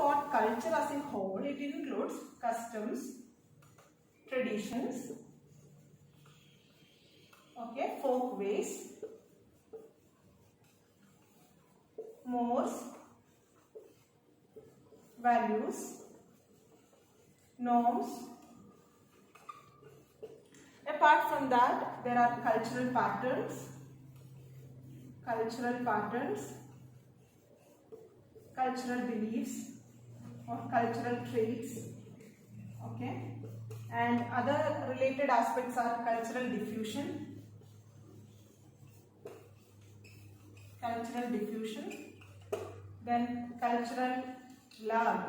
about culture as a whole, it includes customs, traditions, okay, folk ways, mores, values, norms. Apart from that, there are cultural patterns, cultural beliefs or cultural traits, okay, and other related aspects are cultural diffusion, then cultural learn,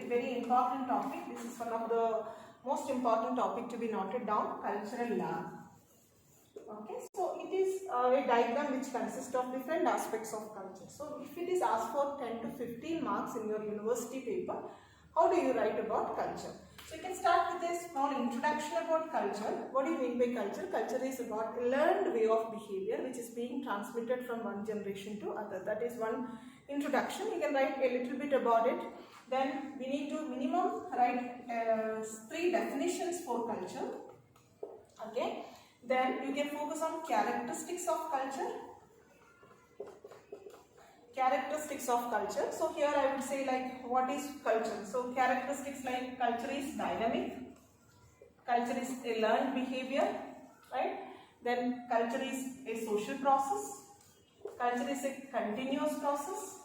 very important topic. This is one of the most important topic to be noted down, cultural learn. Okay, so it is a diagram which consists of different aspects of culture. So if it is asked for 10 to 15 marks in your university paper, how do you write about culture? So you can start with a small introduction about culture. What do you mean by culture? Culture is about a learned way of behavior which is being transmitted from one generation to other. That is one introduction. You can write a little bit about it. Then we need to minimum write 3 definitions for culture. Okay. Then you can focus on characteristics of culture. So here I would say like what is culture? So characteristics like culture is dynamic, culture is a learned behavior, right? Then culture is a social process, culture is a continuous process.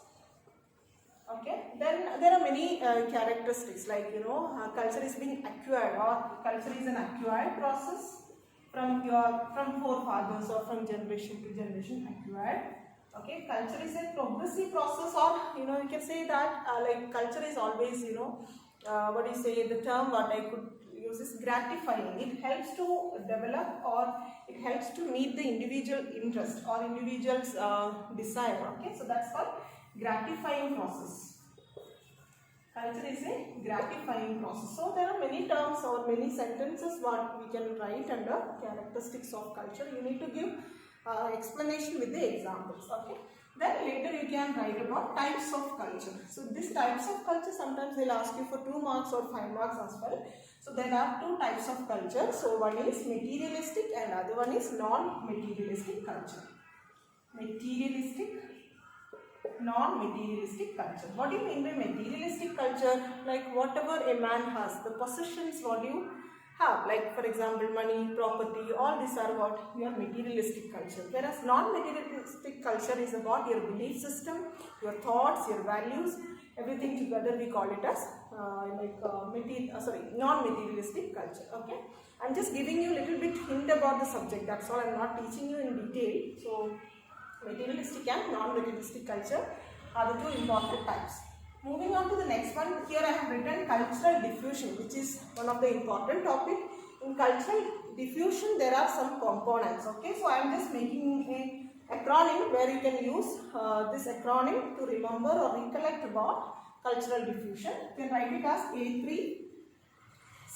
Okay, then there are many characteristics like culture is being acquired or culture is an acquired process from forefathers or from generation to generation acquired. Okay, culture is a progressive process, or you can say that like culture is always what do you say, the term what I could use is gratifying. It helps to develop or it helps to meet the individual interest or individual's desire. Okay, so that's called gratifying process. Culture is a gratifying process. So there are many terms or many sentences what we can write under characteristics of culture. You need to give explanation with the examples. Okay. Then later you can write about types of culture. So these types of culture sometimes they'll ask you for 2 marks or 5 marks as well. So there are 2 types of culture. So one is materialistic and other one is non-materialistic culture. Non-materialistic culture. What do you mean by materialistic culture? Like whatever a man has, the possessions what you have, like for example money, property, all these are what your materialistic culture. Whereas non-materialistic culture is about your belief system, your thoughts, your values, everything together we call it as non-materialistic culture. Okay, I'm just giving you a little bit hint about the subject, that's all. I'm not teaching you in detail. So materialistic and non-materialistic culture are the 2 important types. Moving on to the next one, here I have written cultural diffusion, which is one of the important topic. In cultural diffusion, there are some components. Okay, so I am just making a acronym where you can use this acronym to remember or recollect about cultural diffusion. You can write it as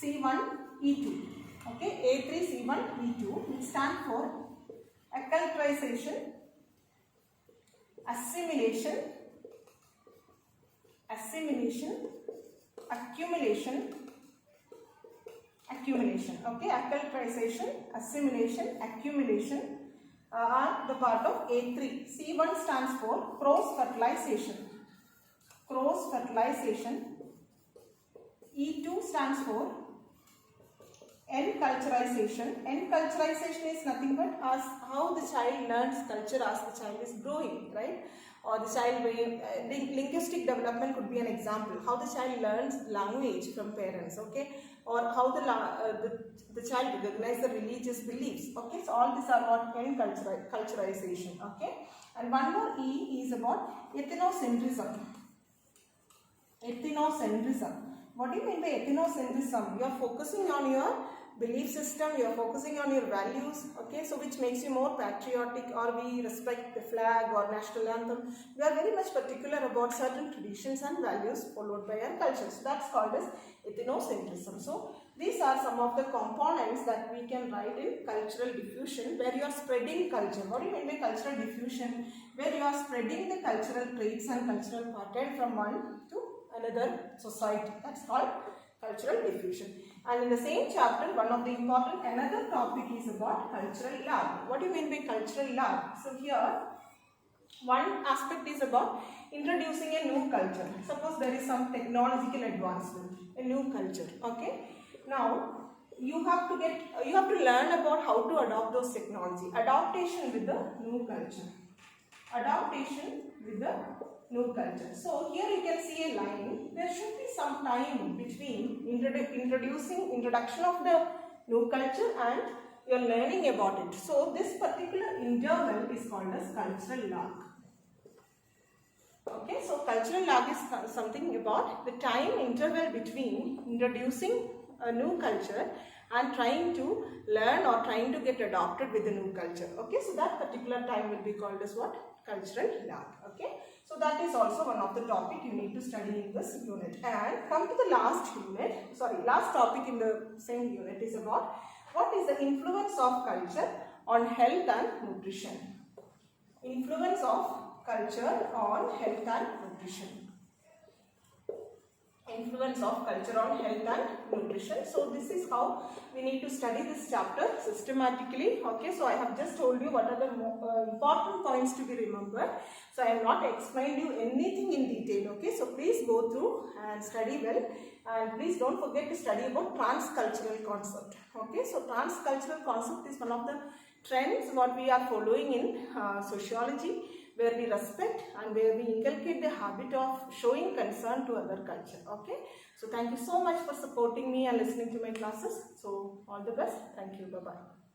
A3C1E2. Okay, A3C1E2, which stands for acculturation, assimilation, accumulation. Okay, acculturation, assimilation, accumulation are the part of A3. C1 stands for cross-fertilization. E2 stands for enculturization. Enculturization is nothing but as how the child learns culture as the child is growing, right? Or the child linguistic development could be an example. How the child learns language from parents, okay? Or how the child recognizes the religious beliefs. Okay, so all these are what enculturization. Okay, and one more E is about ethnocentrism. What do you mean by ethnocentrism? You are focusing on your belief system, you are focusing on your values, okay, so which makes you more patriotic, or we respect the flag or national anthem. We are very much particular about certain traditions and values followed by our culture. So that's called as ethnocentrism. So these are some of the components that we can write in cultural diffusion, where you are spreading culture. What do you mean by cultural diffusion? Where you are spreading the cultural traits and cultural pattern from one to another society. That's called cultural diffusion. And in the same chapter, one of the important another topic is about cultural lag. What do you mean by cultural lag? So here, one aspect is about introducing a new culture. Suppose there is some technological advancement, a new culture. Okay. Now you have to learn about how to adopt those technology. Adaptation with the new culture. Adaptation with the new culture. So here you can see a line. There should be some time between introduction of the new culture and your learning about it. So this particular interval is called as cultural lag. Okay, so cultural lag is something about the time interval between introducing a new culture and trying to learn or trying to get adopted with the new culture. Okay, so that particular time will be called as what? Cultural lag. Okay, so that is also one of the topic you need to study in this unit. And come to the last topic in the same unit is about what is the influence of culture on health and nutrition. Influence of culture on health and nutrition. Influence of culture on health and nutrition. So this is how we need to study this chapter systematically. Okay, so I have just told you what are the important points to be remembered. So I have not explained you anything in detail. Okay, so please go through and study well, and please don't forget to study about transcultural concept. Okay, so transcultural concept is one of the trends what we are following in sociology, where we respect and where we inculcate the habit of showing concern to other culture. Okay, so thank you so much for supporting me and listening to my classes. So all the best. Thank you. Bye bye.